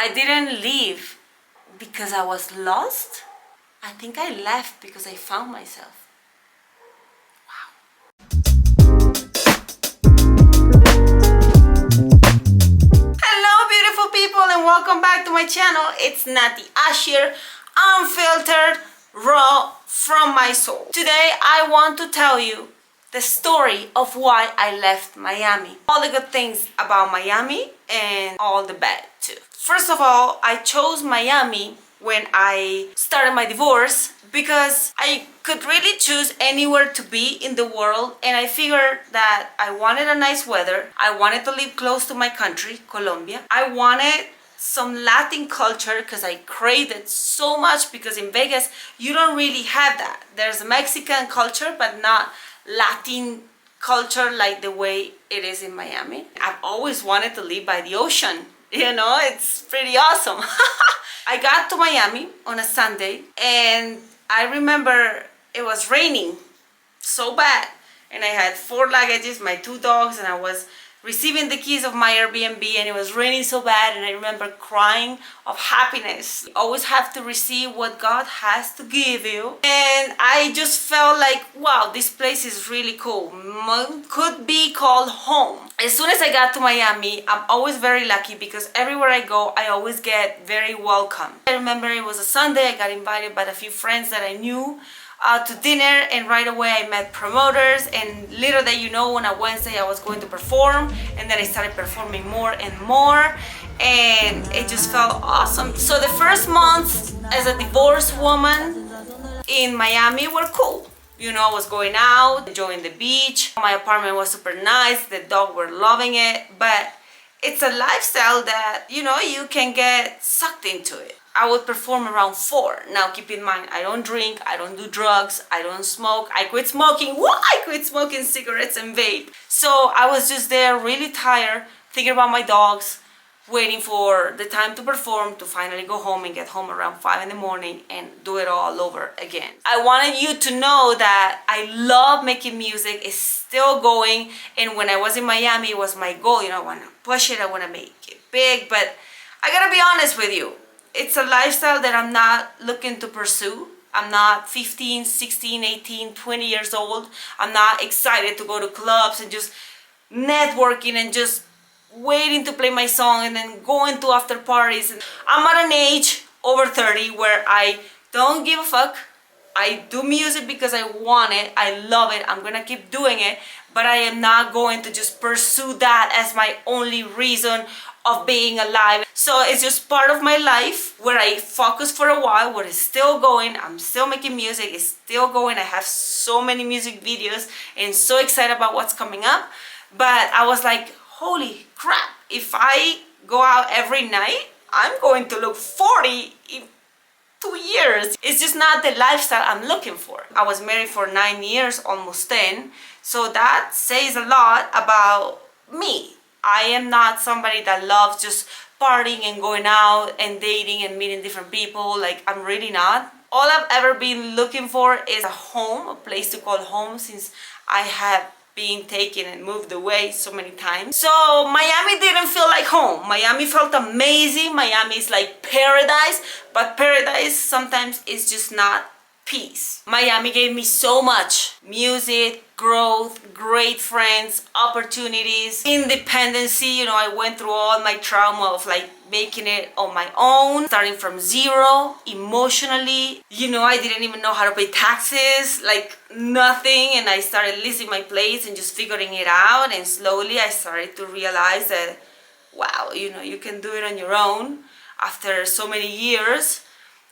I didn't leave because I was lost. I think I left because I found myself. Hello beautiful people and welcome back to my channel. It's NATYASH here, unfiltered, raw from my soul. Today I want to tell you the story of why I left Miami. All the good things about Miami and all the bad too. First of all, I chose Miami when I started my divorce because I could really choose anywhere to be in the world, and I figured that I wanted a nice weather. I wanted to live close to my country, Colombia. I wanted some Latin culture because I craved it so much, because in Vegas you don't really have that. There's Mexican culture but not Latin culture like the way it is in Miami. I've always wanted to live by the ocean. You know, it's pretty awesome. I got to Miami on a Sunday and I remember it was raining so bad, and I had 4 luggages, my 2 dogs, and I was receiving the keys of my Airbnb and it was raining so bad, and I remember crying of happiness. You always have to receive what God has to give you, and I just felt like, wow, this place is really cool. Could be called home. As soon as I got to Miami, I'm always very lucky because everywhere I go, I always get very welcome. I remember it was a Sunday, I got invited by a few friends that I knew to dinner, and right away I met promoters, and little that you know, on a Wednesday I was going to perform, and then I started performing more and more, and it just felt awesome. So the first months as a divorced woman in Miami were cool. You know, I was going out, enjoying the beach. My apartment was super nice, the dog were loving it, but it's a lifestyle that, you know, you can get sucked into it. I would perform around 4. Now keep in mind, I don't drink, I don't do drugs, I don't smoke. I quit smoking. What? I quit smoking cigarettes and vape. So I was just there really tired, thinking about my dogs, waiting for the time to perform, to finally go home and get home around 5 in the morning and do it all over again. I wanted you to know that I love making music. It's still going, and when I was in Miami, it was my goal. You know, I want to push it, I want to make it big, but I gotta be honest with you. It's a lifestyle that I'm not looking to pursue. I'm not 15, 16, 18, 20 years old. I'm not excited to go to clubs and just networking and just waiting to play my song and then going to after parties. I'm at an age over 30 where I don't give a fuck. I do music because I want it. I love it. I'm gonna keep doing it, but I am not going to just pursue that as my only reason of being alive. So it's just part of my life where I focus for a while, where it's still going. I'm still making music, it's still going. I have so many music videos and so excited about what's coming up. But I was like, holy crap, if I go out every night, I'm going to look 40 in 2 years. It's just not the lifestyle I'm looking for. I was married for 9 years, almost 10. So that says a lot about me. I am not somebody that loves just partying and going out and dating and meeting different people. Like, I'm really not. All I've ever been looking for is a home, a place to call home, since I have been taken and moved away so many times. So Miami didn't feel like home. Miami felt amazing. Miami is like paradise, but paradise sometimes is just not peace. Miami gave me so much: music, growth, great friends, opportunities, independency. You know, I went through all my trauma of like making it on my own, starting from zero emotionally. You know, I didn't even know how to pay taxes, like nothing, and I started listing my place and just figuring it out, and slowly I started to realize that, wow, you know, you can do it on your own after so many years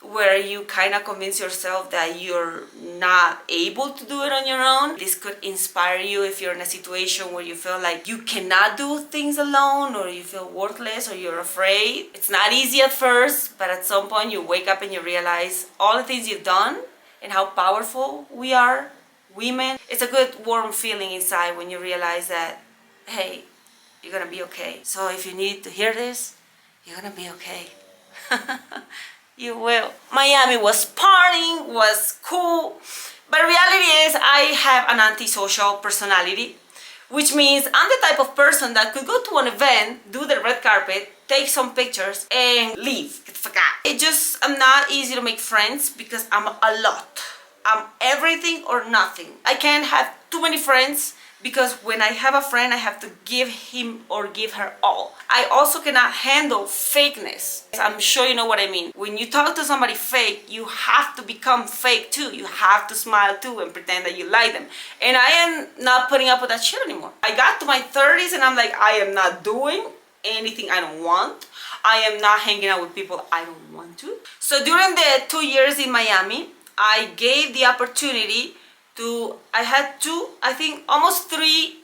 where you kind of convince yourself that you're not able to do it on your own. This could inspire you if you're in a situation where you feel like you cannot do things alone, or you feel worthless, or you're afraid. It's not easy at first, but at some point you wake up and you realize all the things you've done and how powerful we are, women. It's a good warm feeling inside when you realize that, hey, you're gonna be okay. So if you need to hear this, you're gonna be okay. You will. Miami was partying, was cool, but reality is I have an antisocial personality, which means I'm the type of person that could go to an event, do the red carpet, take some pictures, and leave. Get the fuck out. I'm not easy to make friends because I'm a lot. I'm everything or nothing. I can't have too many friends because when I have a friend, I have to give him or give her all. I also cannot handle fakeness. I'm sure you know what I mean. When you talk to somebody fake, you have to become fake too. You have to smile too and pretend that you like them. And I am not putting up with that shit anymore. I got to my 30s and I'm like, I am not doing anything I don't want. I am not hanging out with people I don't want to. So during the 2 years in Miami, I gave the opportunity I had almost 3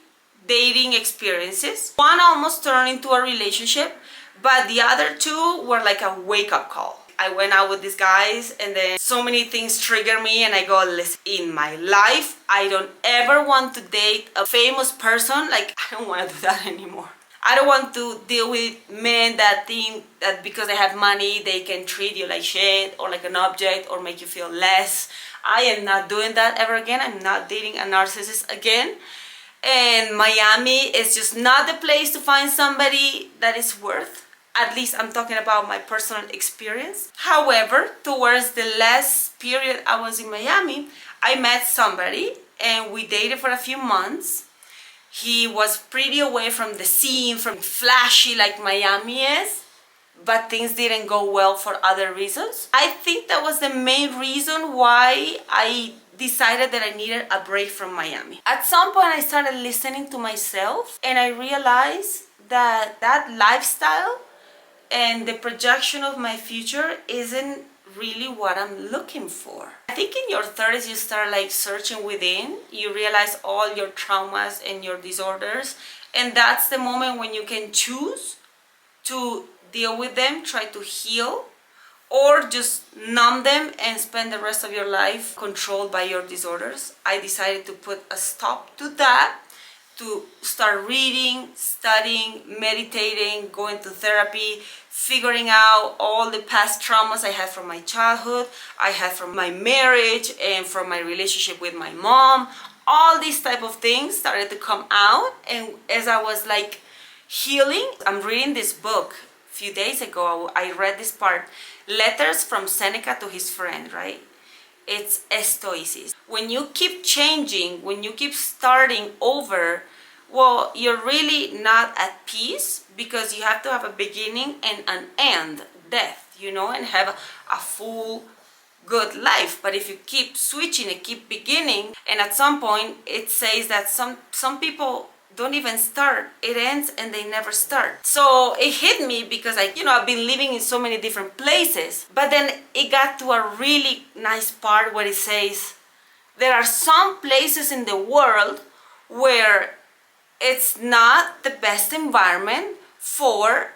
dating experiences. One almost turned into a relationship, but the other 2 were like a wake-up call. I went out with these guys and then so many things trigger me and I go, listen, in my life, I don't ever want to date a famous person. Like, I don't want to do that anymore. I don't want to deal with men that think that because they have money, they can treat you like shit or like an object or make you feel less. I am not doing that ever again. I'm not dating a narcissist again. And Miami is just not the place to find somebody that is worth. At least I'm talking about my personal experience. However, towards the last period I was in Miami, I met somebody and we dated for a few months. He was pretty away from the scene, from flashy like Miami is, but things didn't go well for other reasons. I think that was the main reason why I decided that I needed a break from Miami. At some point I started listening to myself and I realized that that lifestyle and the projection of my future isn't really what I'm looking for. I think in your 30s you start like searching within. You realize all your traumas and your disorders, and that's the moment when you can choose to deal with them, try to heal, or just numb them and spend the rest of your life controlled by your disorders. I decided to put a stop to that, to start reading, studying, meditating, going to therapy, figuring out all the past traumas I had from my childhood, I had from my marriage and from my relationship with my mom. All these type of things started to come out, and as I was like healing, I'm reading this book. A few days ago, I read this part, Letters from Seneca to his friend, right? It's stoicism. When you keep changing, when you keep starting over, well, you're really not at peace because you have to have a beginning and an end, death, you know, and have a full good life. But if you keep switching and keep beginning, and at some point it says that some people don't even start, it ends and they never start. So it hit me because I've been living in so many different places, but then it got to a really nice part where it says there are some places in the world where it's not the best environment for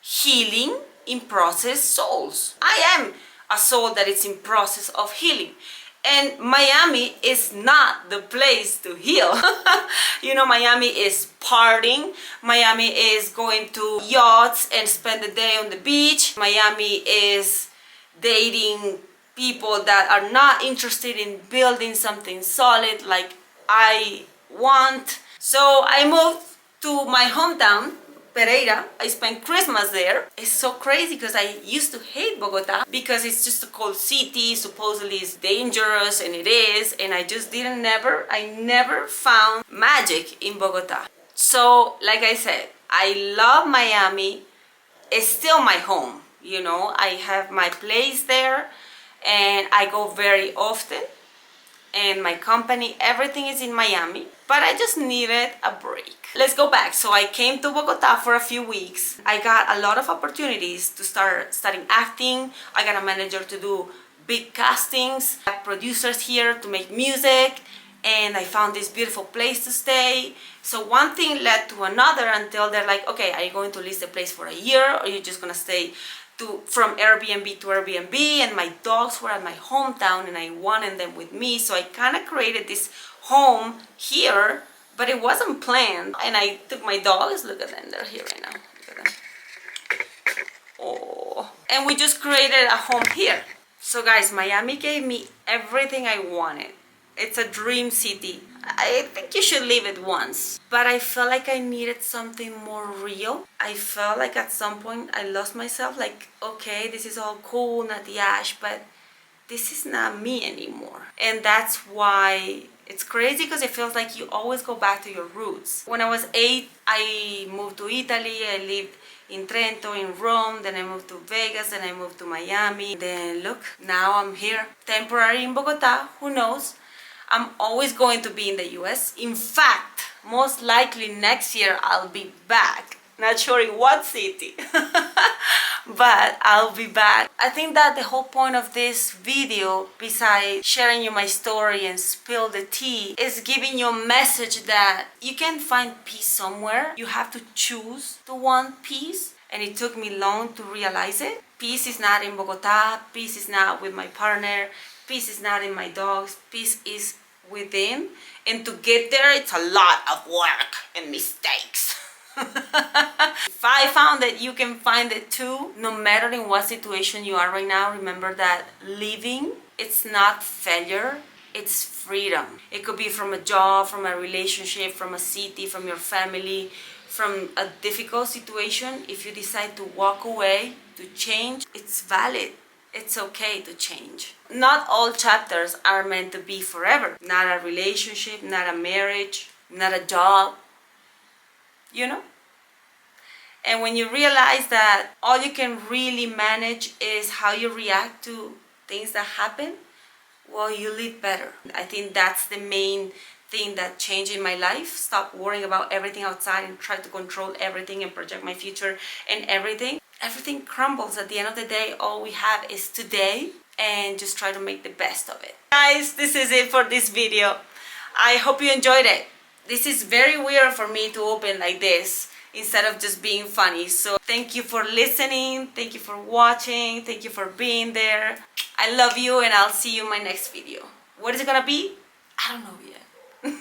healing in process souls. I am a soul that is in process of healing. And Miami is not the place to heal. Miami is partying. Miami is going to yachts and spend the day on the beach. Miami is dating people that are not interested in building something solid like I want. So I moved to my hometown, Pereira. I spent Christmas there. It's so crazy because I used to hate Bogota because it's just a cold city. Supposedly it's dangerous, and it is. And I never found magic in Bogota. So like I said, I love Miami. It's still my home. I have my place there and I go very often. And my company, everything is in Miami, but I just needed a break. Let's go back. So I came to Bogota for a few weeks. I got a lot of opportunities to start studying acting. I got a manager to do big castings. I have producers here to make music, and I found this beautiful place to stay. So one thing led to another until they're like, okay, are you going to lease the place for a year, or are you just gonna stay from Airbnb to Airbnb? And my dogs were at my hometown and I wanted them with me, so I kind of created this home here, but it wasn't planned. And I took my dogs, look at them, they're here right now, look at them. Oh, and we just created a home here. So guys, Miami gave me everything I wanted. It's a dream city. I think you should leave it once. But I felt like I needed something more real. I felt like at some point I lost myself. Like, okay, this is all cool, NATYASH, but this is not me anymore. And that's why it's crazy, because it feels like you always go back to your roots. When I was 8, I moved to Italy. I lived in Trento, in Rome, then I moved to Vegas, then I moved to Miami. Then look, now I'm here, temporary in Bogota. Who knows? I'm always going to be in the US. In fact, most likely next year I'll be back. Not sure in what city, but I'll be back. I think that the whole point of this video, besides sharing you my story and spill the tea, is giving you a message that you can find peace somewhere. You have to choose to want peace, and it took me long to realize it. Peace is not in Bogota. Peace is not with my partner. Peace is not in my dogs. Peace is within. And to get there, it's a lot of work and mistakes. If I found that you can find it too, no matter in what situation you are right now, remember that living, it's not failure, it's freedom. It could be from a job, from a relationship, from a city, from your family, from a difficult situation. If you decide to walk away, to change, it's valid. It's okay to change. Not all chapters are meant to be forever. Not a relationship, not a marriage, not a job, you know? And when you realize that all you can really manage is how you react to things that happen, well, you live better. I think that's the main thing that changed in my life. Stop worrying about everything outside and try to control everything and project my future and everything. Everything crumbles. At the end of the day, all we have is today, and just try to make the best of it. Guys, this is it for this video. I hope you enjoyed it. This is very weird for me to open like this instead of just being funny. So thank you for listening. Thank you for watching. Thank you for being there. I love you, and I'll see you in my next video. What is it gonna be? I don't know yet.